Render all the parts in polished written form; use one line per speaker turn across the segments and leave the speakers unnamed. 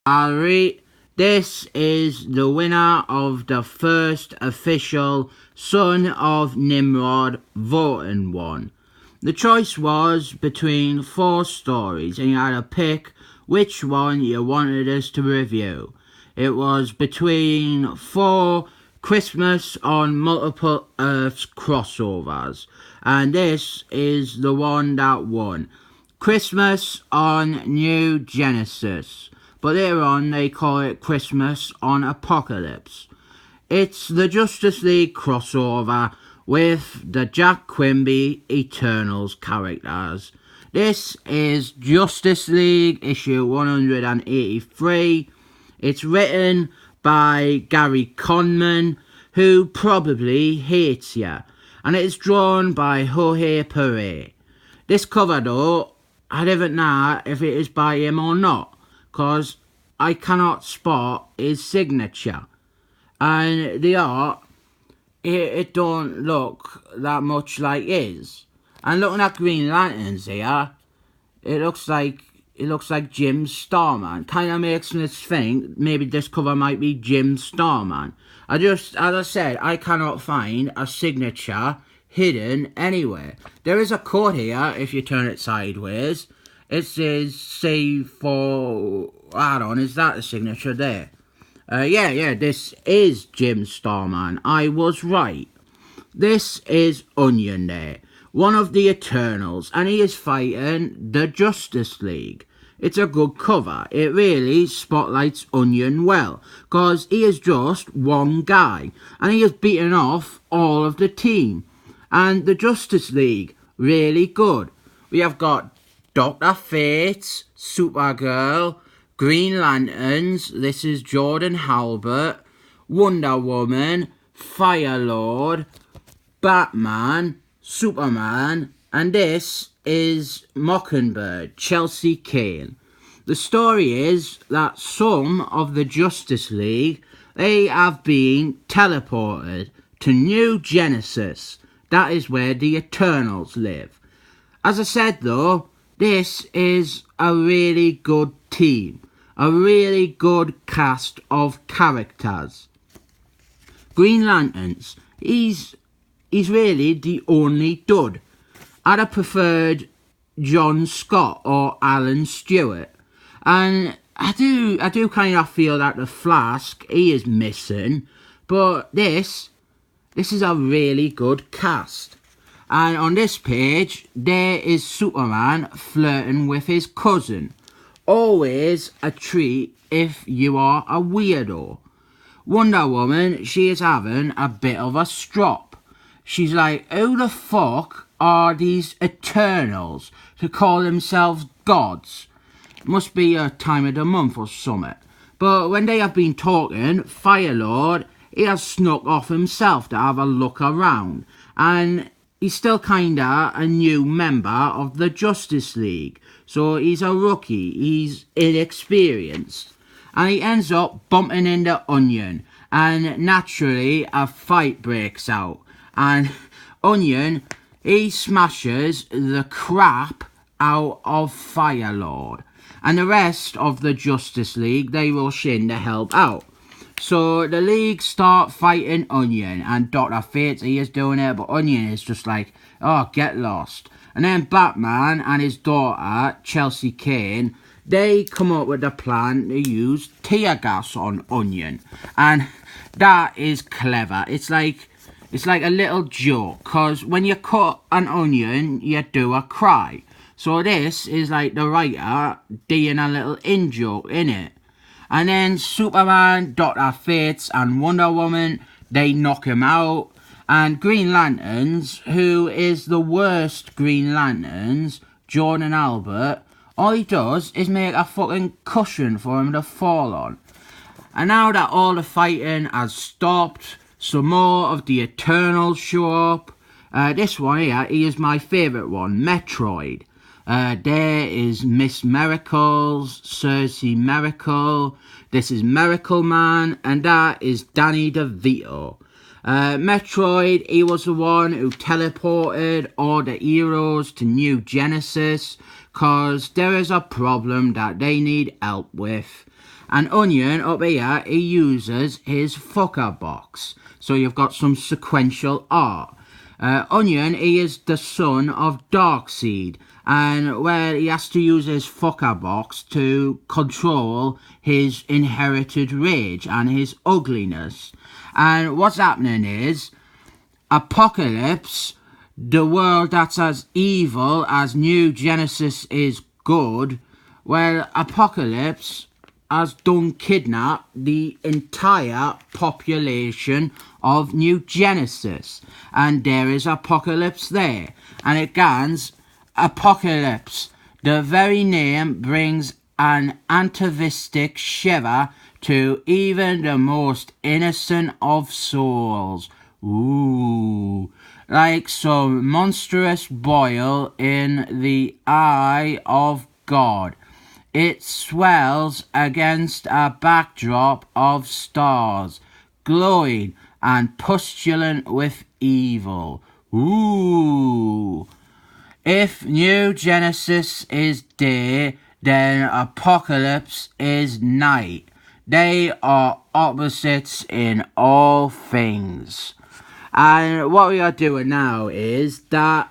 Ari, this is the winner of the first official Son of Nimrod voting one. The choice was between 4 stories and you had to pick which one you wanted us to review. It was between 4 Christmas on Multiple Earths crossovers, and this is the one that won. Christmas on New Genesis, but later on they call it Christmas on Apocalypse. It's the Justice League crossover with the Jack Quimby Eternals characters. This is Justice League issue 183. It's written by Gary Conman, who probably hates you, and it is drawn by Jorge Perez. This cover though, I don't know if it is by him or not, cause I cannot spot his signature. And the art, it don't look that much like his. And looking at Green Lanterns here, it looks like Jim Starman. Kind of makes me think maybe this cover might be Jim Starman. As I said, I cannot find a signature hidden anywhere. There is a quote here, if you turn it sideways. It says, "Say for Aaron," is that the signature there? Yeah, this is Jim Starman. I was right. This is Onion there, one of the Eternals, and he is fighting the Justice League. It's a good cover. It really spotlights Onion well, cause he is just one guy, and he is beating off all of the team. And the Justice League, really good. We have got Dr. Fate, Supergirl, Green Lanterns, this is Jordan Halbert, Wonder Woman, Firelord, Batman, Superman, and this is Mockingbird, Chelsea Kane. The story is that some of the Justice League, they have been teleported to New Genesis. That is where the Eternals live. As I said though, this is a really good team. A really good cast of characters. Green Lanterns, he's really the only dud. I'd have preferred John Scott or Alan Stewart. And I do kind of feel that the Flask, he is missing. But this is a really good cast. And on this page, there is Superman flirting with his cousin. Always a treat if you are a weirdo. Wonder Woman, she is having a bit of a strop. She's like, who the fuck are these Eternals to call themselves gods? Must be a time of the month or something. But when they have been talking, Firelord, he has snuck off himself to have a look around. And he's still kinda a new member of the Justice League. So he's a rookie, he's inexperienced. And he ends up bumping into Onion. And naturally a fight breaks out. And Onion, he smashes the crap out of Firelord. And the rest of the Justice League, they rush in to help out. So the League start fighting Onion, and Dr. Fate, he is doing it, but Onion is just like, oh, get lost. And then Batman and his daughter, Chelsea Kane, they come up with a plan to use tear gas on Onion. And that is clever. It's like a little joke, because when you cut an onion, you do a cry. So this is like the writer doing a little in-joke in it. And then Superman, Dr. Fate and Wonder Woman, they knock him out. And Green Lanterns, who is the worst Green Lanterns, Jordan Albert, all he does is make a fucking cushion for him to fall on. And now that all the fighting has stopped, some more of the Eternals show up. This one here, he is my favourite one, Metroid. There is Miss Miracles, Cersei Miracle, this is Miracle Man, and that is Danny DeVito. Metroid, he was the one who teleported all the heroes to New Genesis, cause there is a problem that they need help with. And Onion up here, he uses his fucker box. So you've got some sequential art. Onion, he is the son of Darkseid, and well, he has to use his fucker box to control his inherited rage and his ugliness. And what's happening is, Apocalypse, the world that's as evil as New Genesis is good, well, Apocalypse has done kidnap the entire population of New Genesis. And there is Apocalypse there. And it goes, Apocalypse. The very name brings an atavistic shiver to even the most innocent of souls. Ooh. Like some monstrous boil in the eye of God. It swells against a backdrop of stars, glowing and pustulant with evil. Ooh. If New Genesis is day, then Apocalypse is night. They are opposites in all things. And what we are doing now is that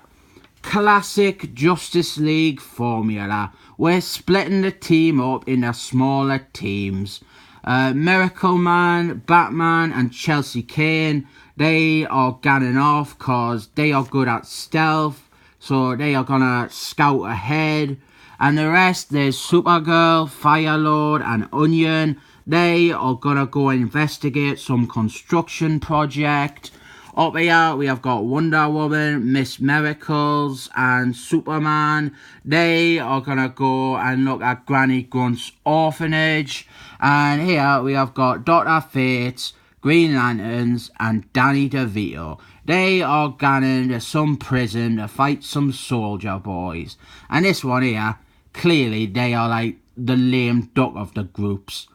classic Justice League formula. We're splitting the team up into smaller teams. Miracle Man, Batman and Chelsea Kane, they are gunning off because they are good at stealth, so they are gonna scout ahead. And the rest, there's Supergirl, Firelord and Onion. They are gonna go investigate some construction project. Up here, we have got Wonder Woman, Miss Miracles, and Superman. They are going to go and look at Granny Grunt's orphanage. And here, we have got Dr. Fate, Green Lanterns, and Danny DeVito. They are going to some prison to fight some soldier boys. And this one here, clearly, they are like the lame duck of the groups.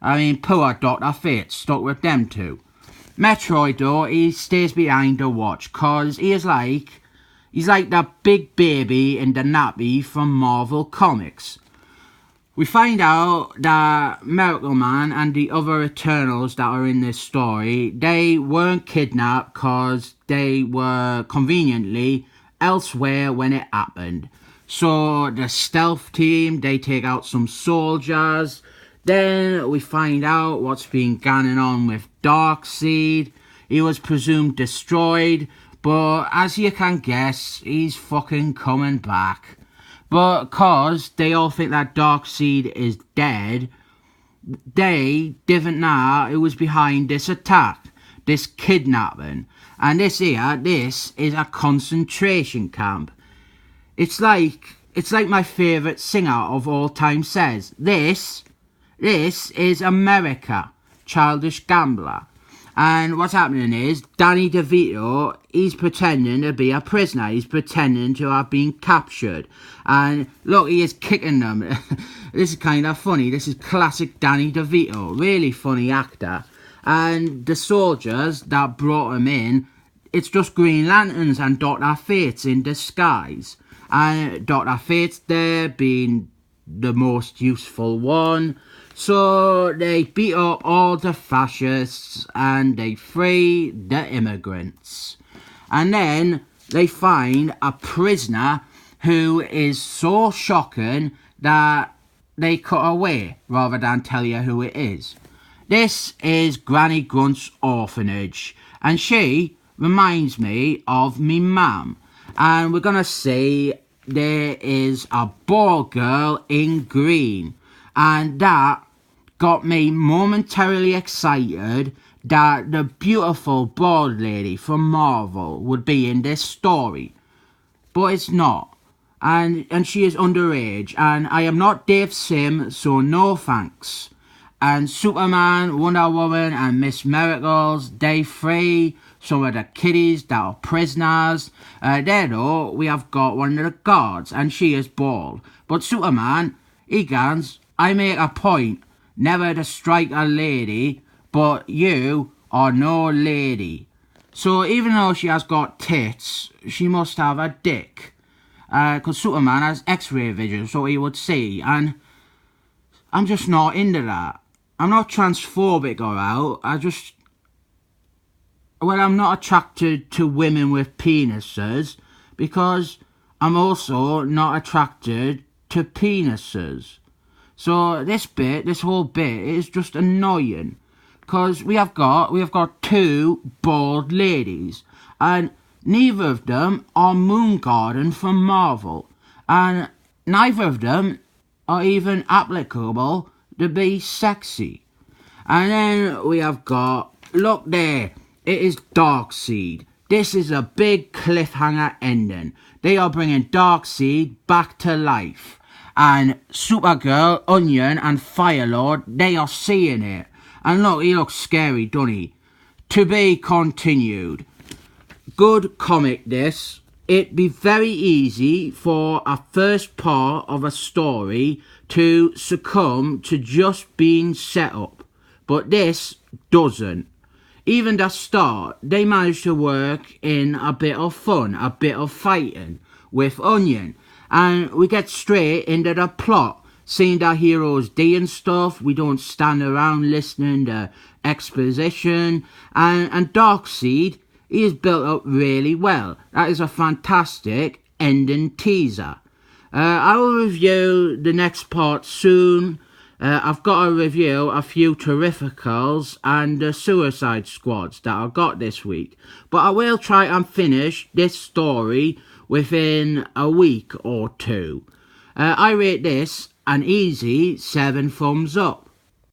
I mean, poor Dr. Fate, stuck with them two. Metroid though, he stays behind to watch, cause he's like the big baby in the nappy from Marvel Comics. We find out that Miracle Man and the other Eternals that are in this story, they weren't kidnapped cause they were conveniently elsewhere when it happened. So the stealth team, they take out some soldiers. Then we find out what's been going on with Darkseid. He was presumed destroyed, but as you can guess, he's fucking coming back. But cause they all think that Darkseid is dead, they didn't know who was behind this attack, this kidnapping. And this is a concentration camp. It's like my favourite singer of all time says, This is America, Childish Gambler. And what's happening is, Danny DeVito, he's pretending to be a prisoner. He's pretending to have been captured. And look, he is kicking them. This is kind of funny. This is classic Danny DeVito. Really funny actor. And the soldiers that brought him in, it's just Green Lanterns and Dr. Fates in disguise. And Dr. Fates there being the most useful one. So they beat up all the fascists and they free the immigrants. And then they find a prisoner who is so shocking that they cut away rather than tell you who it is. This is Granny Grunt's orphanage, and she reminds me of me mum. And we're gonna see there is a ball girl in green, and that got me momentarily excited that the beautiful bald lady from Marvel would be in this story. But it's not. And she is underage, and I am not Dave Sim, so no thanks. And Superman, Wonder Woman and Miss Miracles, they free some of the kiddies that are prisoners. There though, we have got one of the guards, and she is bald. But Superman, he goes, I make a point never to strike a lady, but you are no lady. So even though she has got tits, she must have a dick. Because Superman has X-ray vision, so he would see, and I'm just not into that. I'm not transphobic or out. I'm not attracted to women with penises because I'm also not attracted to penises. So this whole bit is just annoying because we have got two bald ladies and neither of them are Moon Garden from Marvel and neither of them are even applicable to be sexy. And then we have got, look there, it is Darkseid. This is a big cliffhanger ending. They are bringing Darkseid back to life. And Supergirl, Onion and Firelord, they are seeing it. And look, he looks scary, doesn't he? To be continued. Good comic this. It'd be very easy for a first part of a story to succumb to just being set up. But this doesn't. Even the start, they managed to work in a bit of fun, a bit of fighting with Onion. And we get straight into the plot. Seeing the heroes doing stuff, we don't stand around listening to exposition. And Darkseid, he is built up really well. That is a fantastic ending teaser. I will review the next part soon. I've got to review a few Terrificals and the Suicide Squads that I got this week. But I will try and finish this story within a week or two. I rate this an easy 7 thumbs up.